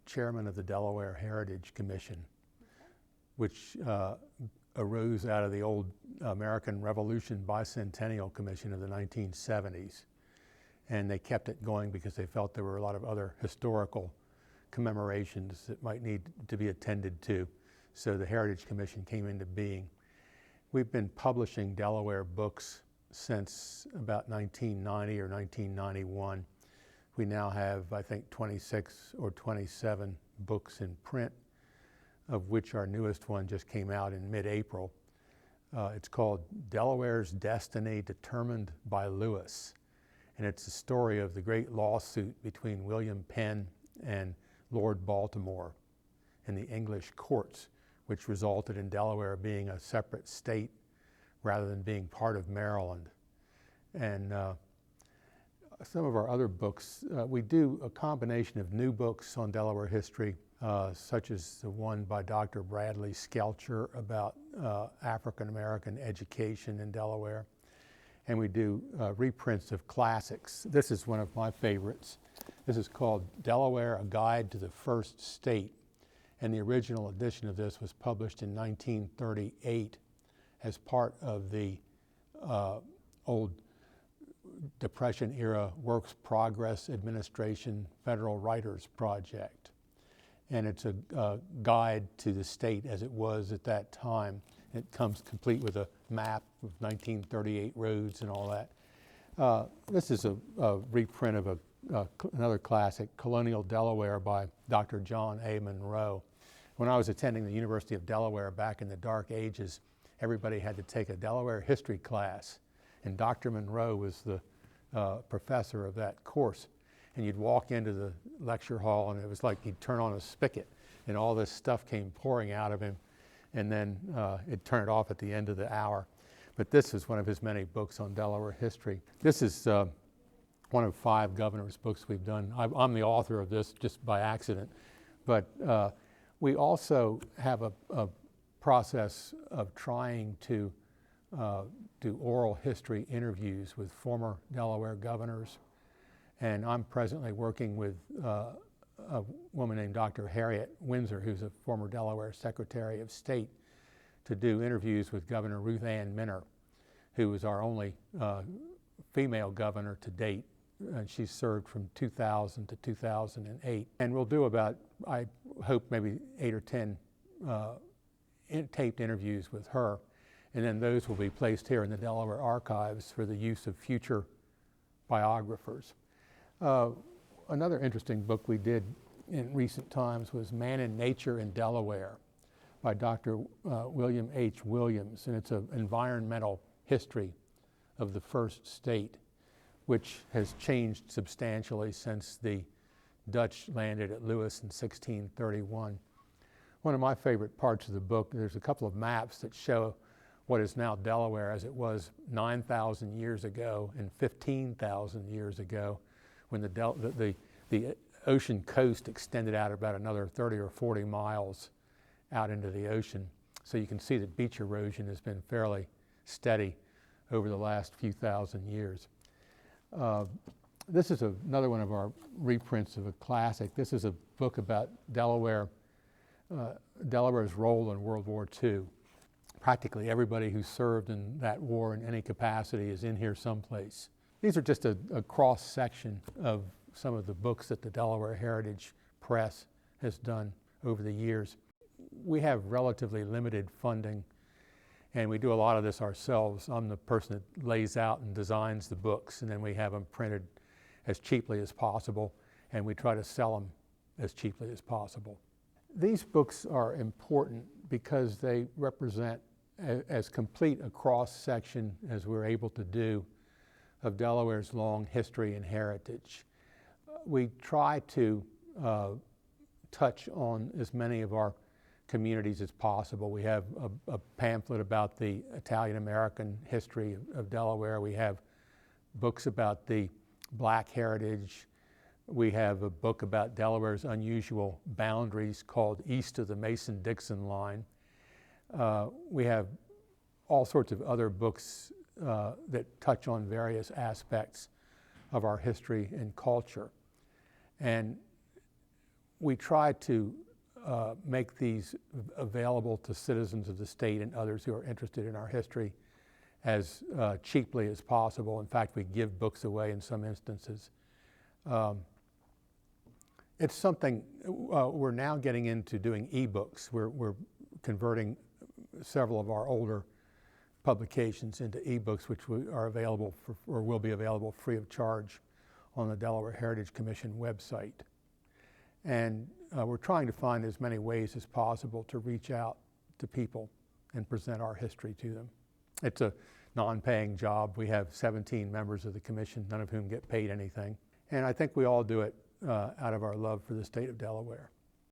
chairman of the Delaware Heritage Commission, which arose out of the old American Revolution Bicentennial Commission of the 1970s. And they kept it going because they felt there were a lot of other historical commemorations that might need to be attended to. So the Heritage Commission came into being. We've been publishing Delaware books since about 1990 or 1991. We now have, I think, 26 or 27 books in print, of which our newest one just came out in mid-April. It's called Delaware's Destiny Determined by Lewis. And it's the story of the great lawsuit between William Penn and Lord Baltimore in the English courts, which resulted in Delaware being a separate state rather than being part of Maryland. And some of our other books, we do a combination of new books on Delaware history, such as the one by Dr. Bradley Skelcher about African-American education in Delaware. And we do reprints of classics. This is one of my favorites. This is called Delaware, A Guide to the First State. And the original edition of this was published in 1938 as part of the old Depression-era Works Progress Administration Federal Writers Project. And it's a guide to the state as it was at that time. It comes complete with a map of 1938 roads and all that. This is a reprint of another classic, Colonial Delaware by Dr. John A. Monroe. When I was attending the University of Delaware back in the dark ages, everybody had to take a Delaware history class. And Dr. Monroe was the professor of that course. And you'd walk into the lecture hall and it was like he'd turn on a spigot and all this stuff came pouring out of him. And then it'd turn it off at the end of the hour. But this is one of his many books on Delaware history. This is one of 5 governors' books we've done. I'm the author of this just by accident. But we also have a process of trying to do oral history interviews with former Delaware governors. And I'm presently working with a woman named Dr. Harriet Windsor, who's a former Delaware Secretary of State, to do interviews with Governor Ruth Ann Minner, who was our only female governor to date. And she served from 2000 to 2008. And we'll do about, I hope, maybe 8 or 10 taped interviews with her. And then those will be placed here in the Delaware archives for the use of future biographers. Another interesting book we did in recent times was Man and Nature in Delaware by Dr. William H. Williams. And it's an environmental history of the first state, which has changed substantially since the Dutch landed at Lewis in 1631. One of my favorite parts of the book, there's a couple of maps that show what is now Delaware as it was 9,000 years ago and 15,000 years ago, when the ocean coast extended out about another 30 or 40 miles out into the ocean. So you can see that beach erosion has been fairly steady over the last few thousand years. This is another one of our reprints of a classic. This is a book about Delaware's role in World War II. Practically everybody who served in that war in any capacity is in here someplace. These are just a cross-section of some of the books that the Delaware Heritage Press has done over the years. We have relatively limited funding, and we do a lot of this ourselves. I'm the person that lays out and designs the books, and then we have them printed as cheaply as possible, and we try to sell them as cheaply as possible. These books are important because they represent as complete a cross-section as we're able to do of Delaware's long history and heritage. We try to touch on as many of our communities as possible. We have a pamphlet about the Italian-American history of Delaware. We have books about the Black heritage. We have a book about Delaware's unusual boundaries called East of the Mason-Dixon line. We have all sorts of other books that touch on various aspects of our history and culture. And we try to make these available to citizens of the state and others who are interested in our history as cheaply as possible. In fact, we give books away in some instances. It's something we're now getting into doing e-books. We're converting several of our older publications into e-books, which are available or will be available free of charge on the Delaware Heritage Commission website. And we're trying to find as many ways as possible to reach out to people and present our history to them. It's a non-paying job. We have 17 members of the commission, none of whom get paid anything. And I think we all do it out of our love for the state of Delaware.